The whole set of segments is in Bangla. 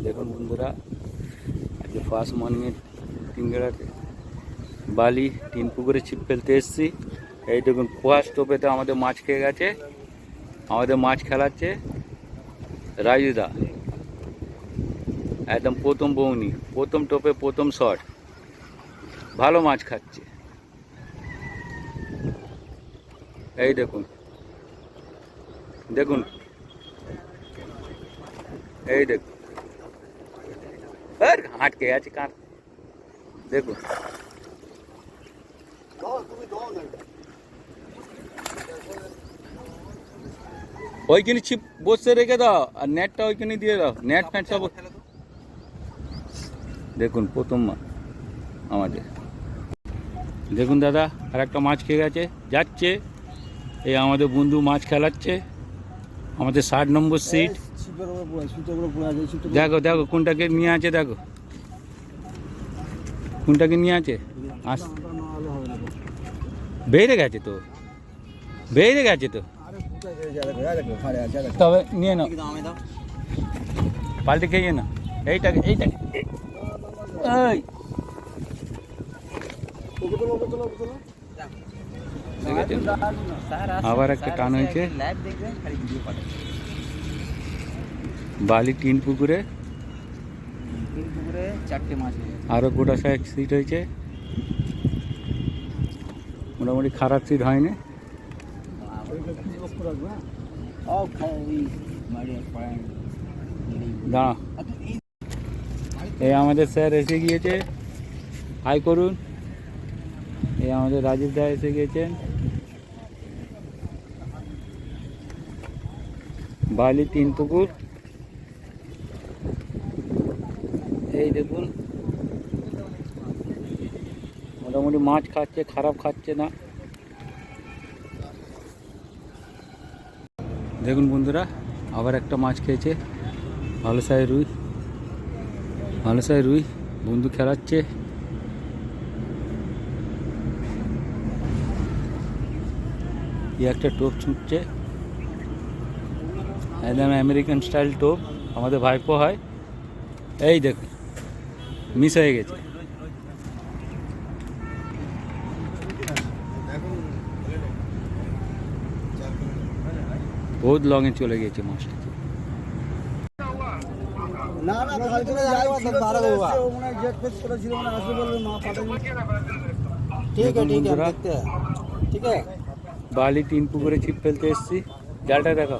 দেখুন বন্ধুরা, আজকে ফার্স্ট মর্নিংয়ে তিনগেড়াতে বালি তিন পুকুরে ছিপ ফেলতে এসেছি। এই দেখুন ফার্স্ট টোপেতে আমাদের মাছ খেয়ে গেছে, আমাদের মাছ খেলাচ্ছে রাজুদা। একদম প্রথম বৌনি, প্রথম টোপে প্রথম শট, ভালো মাছ খাচ্ছে। এই দেখুন দেখুন, এই দেখুন হাঁটকে আছে কার, দেখুন ওইখানে ছিপ বসে রেখে দাও আর নেটটা ওইখানে দিয়ে দাও, নেট ফ্যাট সব। দেখুন প্রথম মাছ আমাদের, দেখুন দাদা আর একটা মাছ খেয়ে গেছে, যাচ্ছে। এই আমাদের বন্ধু মাছ খেলাচ্ছে, আমাদের 60 নম্বর সিট। দেখো দেখো কোনটাকে নিয়ে আছে, দেখো কোনটাকে নিয়ে আছে। আস বেড়ে গেছে তো, বেড়ে গেছে তো, তবে নিয়ে নাও, পাল্টে খেয়ে না এইটাকে এইটাকে। এই আবার একটা টান হয়েছে বালি তিন পুকুরে, চারটে মাছ আরো গোটা 100 সিট হয়েছে। মোটামুটি খারাপ সিট হয়নি। দাঁড়া, এই আমাদের স্যার এসে গিয়েছে, হাই করুন। এই আমাদের রাজীব দা এসে গিয়েছেন। বালি তিন পুকুর, এই দেখুন মোটামুটি মাছ খাচ্ছে, খারাপ খাচ্ছে না। দেখুন বন্ধুরা আবার একটা মাছ খেয়েছে, ভালো সাই রুই, ভালো সাই রুই বন্ধু খেলাচ্ছে। একটা টোপ ছুটছে, একদম আমেরিকান স্টাইল টোপ, আমাদের ভাইপো হয়। এই দেখুন মিস হয়ে গেছে, বহুত লংয়ে চলে গেছে মাছটা। বালি তিন পুকুরে ছিপ ফেলতে এসছি, জালটা দেখো।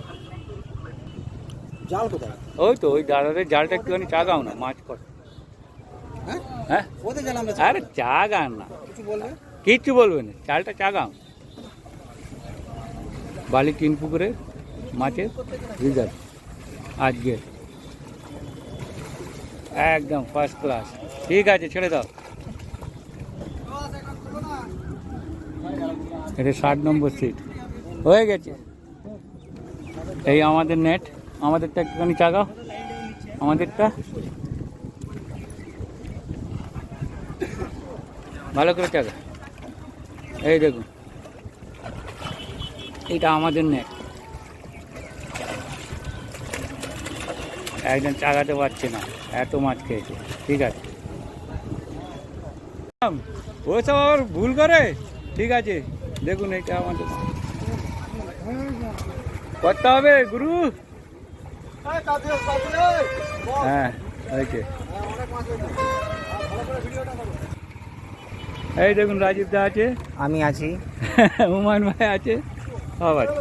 জাল কোথায়? ওই তো ওই দাদাদের জালটা একটুখানি চাগাও না, মাছ করে। হ্যাঁ আরে চাগান না, কিচ্ছু বলবে না, চালটা চাগাও। বালি তিন পুকুরে মাছের রিজার্ভ আজকে একদম ফার্স্ট ক্লাস। ঠিক আছে ছেড়ে দাও। এটা 60 নম্বর সিট হয়ে গেছে। এই আমাদের নেট, আমাদেরটা একটুখানি চাগাও, আমাদেরটা ভালো করে চাগা। এই দেখুন এটা আমাদের নেট, একদম চাগাতে পারছে না, এত মাছ খেয়েছে। ঠিক আছে, ওসব আবার ভুল করে। ঠিক আছে দেখুন এটা আমাদের করতে হবে গুরু। হ্যাঁ হয়েছে। এই দেখুন রাজীব দা আছে, আমি আছি, হুমায়ুন ভাই আছে, সব আছে।